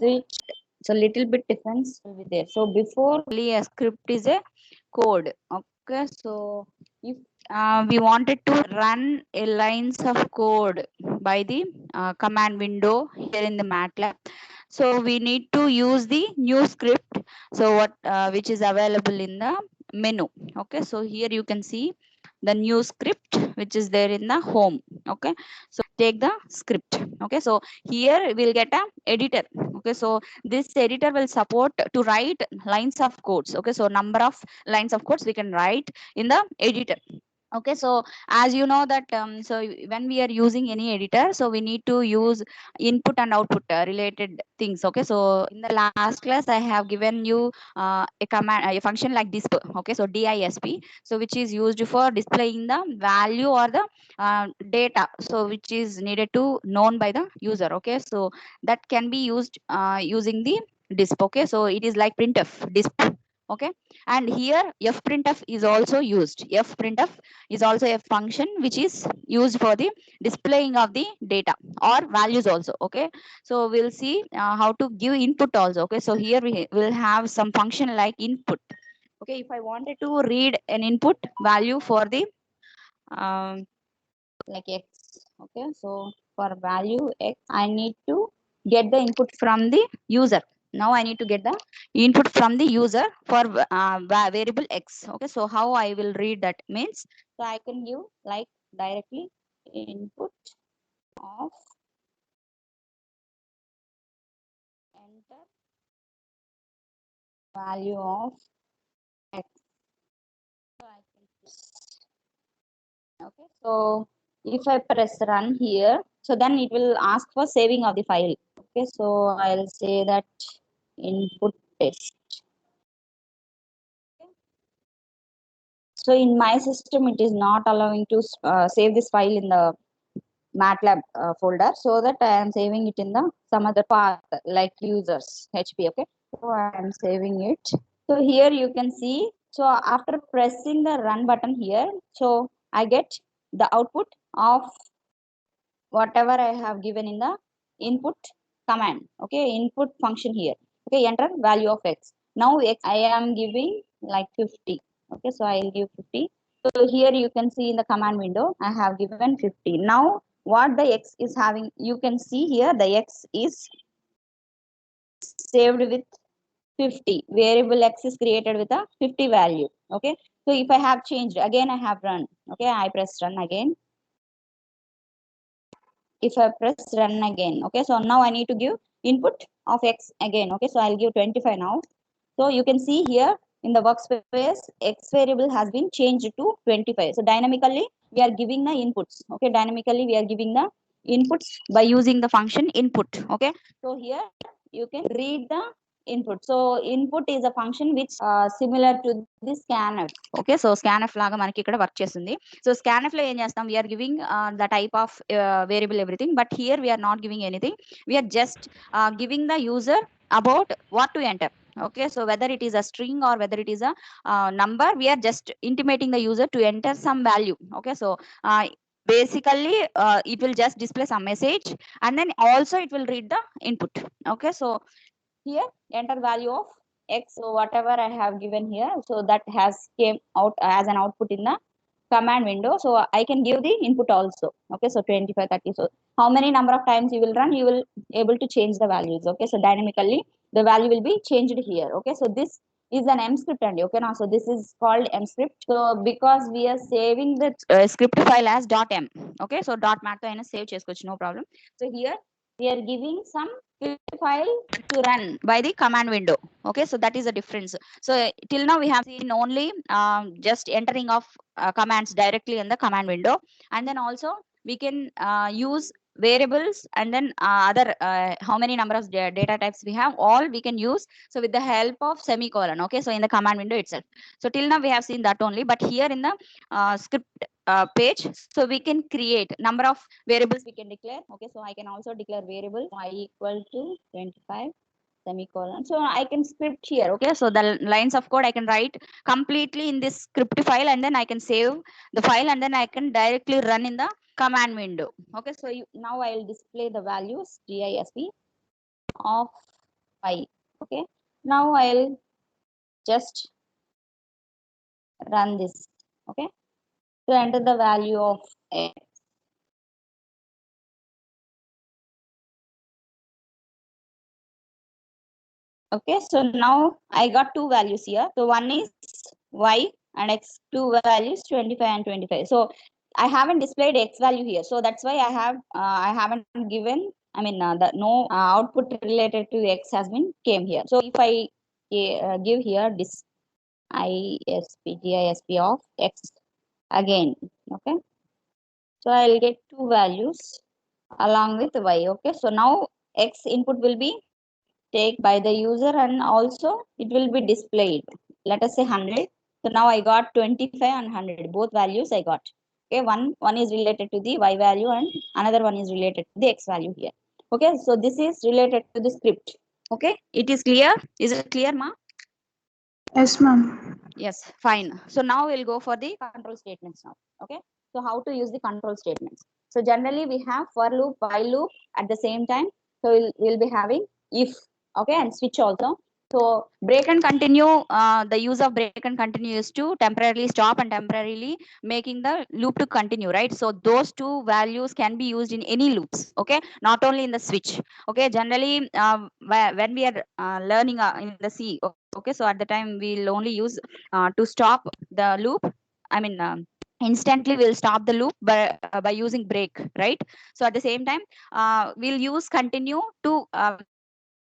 switch. So little bit difference will be there. So before only a script is a code. Okay, so if we wanted to run a lines of code by the command window here in the MATLAB, so we need to use the new script. So what which is available in the menu. Okay, so here you can see the new script which is there in the home. Okay, so take the script. Okay, so here we'll get a editor. Okay, so this editor will support to write lines of codes. Okay, so number of lines of codes we can write in the editor. Okay, so as you know that so when we are using any editor, so we need to use input and output related things. Okay, so in the last class I have given you a command, a function like disp. Okay, so disp, so which is used for displaying the value or the data, so which is needed to known by the user. Okay, so that can be used using the disp. Okay, so it is like printf disp. Okay, and here fprintf is also used. Fprintf is also a function which is used for the displaying of the data or values also. Okay, so we'll see how to give input also. Okay, so here we will have some function like input. Okay, if I wanted to read an input value for the um, like x. Okay, so for value x I need to get the input from the user. Now I need to get the input from the user for variable x. Okay, so how I will read that means, so I can give like directly input of enter value of x. So I can okay, so if I press run here, so then it will ask for saving of the file. Okay, so I'll say that input test. So in my system, it is not allowing to save this file in the MATLAB folder, so that I am saving it in the some other path like users HP. Okay, so I am saving it. So here you can see. So after pressing the run button here, so I get the output of whatever I have given in the input command. Okay, input function here. Okay, enter value of x. Now x I am giving like 50. Okay, so I will give 50. So here you can see in the command window I have given 50. Now what the x is having, you can see here the x is saved with 50. Variable x is created with a 50 value. Okay, so if I have changed again, I have run. Okay, I press run again. If I press run again, okay, so now I need to give input of x again. Okay, so I'll give 25 now. So you can see here in the workspace, x variable has been changed to 25. So dynamically we are giving the inputs. Okay, dynamically we are giving the inputs by using the function input. Okay, so here you can read the input. So input is a function which similar to the scanf. Okay, so scanf laga manaki ikkada work chestundi. So scanf lo em chestam, we are giving the type of variable everything, but here we are not giving anything. We are just giving the user about what to enter. Okay, so whether it is a string or whether it is a number, we are just intimating the user to enter some value. Okay, so basically it will just display some message, and then also it will read the input. Okay, so here enter value of x. So whatever I have given here, so that has came out as an output in the command window. So I can give the input also. Okay, so 25, 30. So how many number of times you will run, you will able to change the values. Okay, so dynamically the value will be changed here. Okay, so this is an M script only. Okay, now so this is called M script. So because we are saving the script file as .m. Okay, so .mat to aina save chesukochu, no problem. So here we are giving some file to run by the command window. Okay, so that is the difference. So till now we have seen only just entering of commands directly in the command window, and then also we can use variables, and then other how many number of data types we have, all we can use so with the help of semicolon. Okay, so in the command window itself. So till now we have seen that only, but here in the script page, so we can create number of variables we can declare. Okay, so I can also declare variable y equal to 25 semicolon. So I can script here. Okay, so the lines of code I can write completely in this script file, and then I can save the file, and then I can directly run in the command window. Okay, so now I'll display the values disp of y. Okay, now I'll just run this. Okay, to enter the value of x. Okay, so now I got two values here. So one is y and x, two values 25 and 25. So I haven't displayed x value here. So that's why I haven't given, the no output related to x has been came here. So if I give here this GISP of x again, okay. So I'll get two values along with y. Okay, so now x input will be take by the user and also it will be displayed. Let us say 100. So now I got 25 and 100. Both values I got. Okay, one is related to the y value and another one is related to the x value here. Okay, so this is related to the script. Okay, it is clear. Is it clear, ma? Yes, ma'am. Yes, fine. So now we'll go for the control statements now. Okay, so how to use the control statements. So generally we have for loop, while loop at the same time. So we'll be having if, okay, and switch also. So break and continue, the use of break and continue is to temporarily stop and temporarily making the loop to continue, right? So those two values can be used in any loops, okay, not only in the switch. Okay, generally when we are learning in the C, okay, so at the time we'll only use to stop the loop. Instantly we'll stop the loop by using break, right? So at the same time we'll use continue to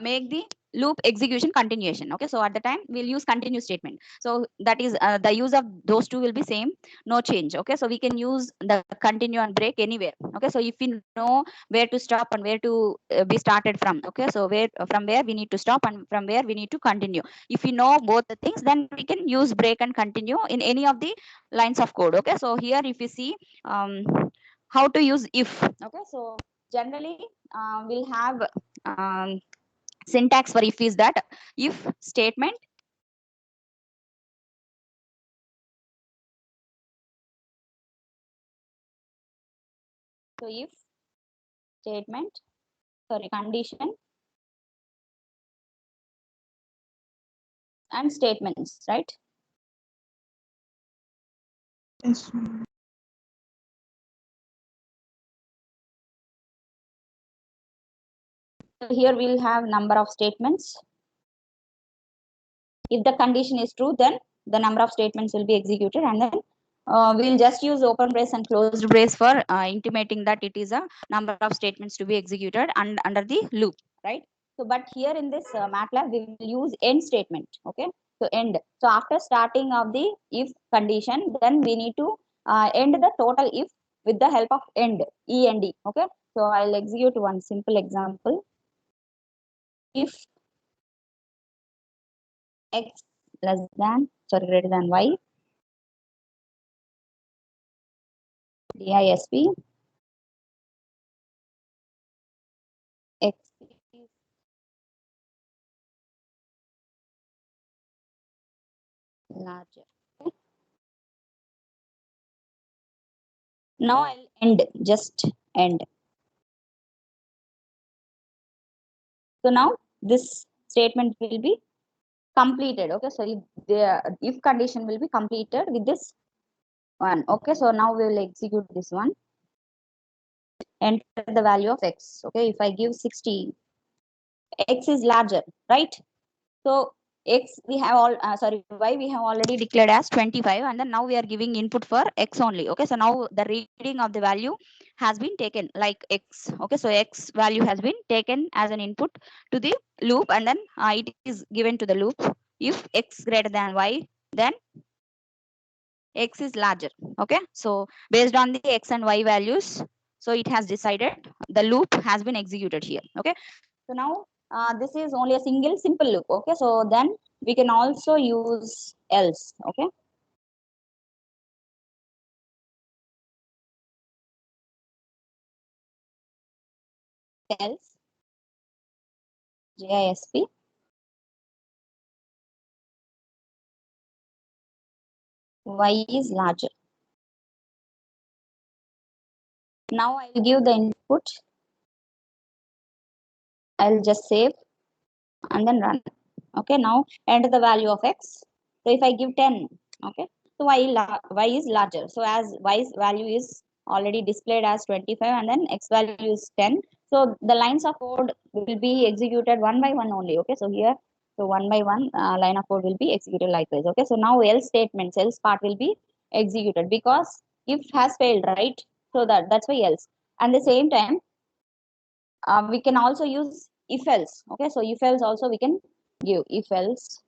make the loop execution continuation. Okay, so at the time we'll use continue statement. So that is the use of those two will be same, no change. Okay, so we can use the continue and break anywhere. Okay, so if we know where to stop and where to be started from, okay, so where from where we need to stop and from where we need to continue, if we know both the things, then we can use break and continue in any of the lines of code. Okay, so here if you see how to use if. Okay, so generally we'll have syntax for if is that if statement, so if statement, sorry, condition and statements, right? Yes, ma'am. So here we'll have number of statements. If the condition is true, then the number of statements will be executed, and then we'll just use open brace and closed brace for intimating that it is a number of statements to be executed and under the loop, right? So but here in this MATLAB we will use end statement. Okay, so end. So after starting of the if condition, then we need to end the total if with the help of end, end. Okay, so I'll execute one simple example. If x less than, sorry, greater than y, DISP x is larger. Okay. Now I'll end, just end. So now this statement will be completed. Okay, so if condition will be completed with this one. Okay, so now we will execute this one. Enter the value of x. Okay, if I give 60, x is larger, right? So x we have all sorry, y we have already declared as 25, and then now we are giving input for x only. Okay, so now the reading of the value has been taken like x. Okay, so x value has been taken as an input to the loop, and then it is given to the loop. If x greater than y, then x is larger. Okay, so based on the x and y values, so it has decided the loop has been executed here. Okay, so now this is only a single simple loop. Okay, so then we can also use else. Okay, else GISP y is larger. Now I will give the input. I'll just save. and then run. Okay, now enter the value of x. So if I give 10, okay, so y is larger. So as y's value is already displayed as 25 and then x value is 10. So the lines of code will be executed one by one only. Okay, so here, so one by one line of code will be executed like this. Okay, so now else statements, else part will be executed because if has failed, right? So that's why else. And the same time, we can also use if else. Okay, so if else also we can give if else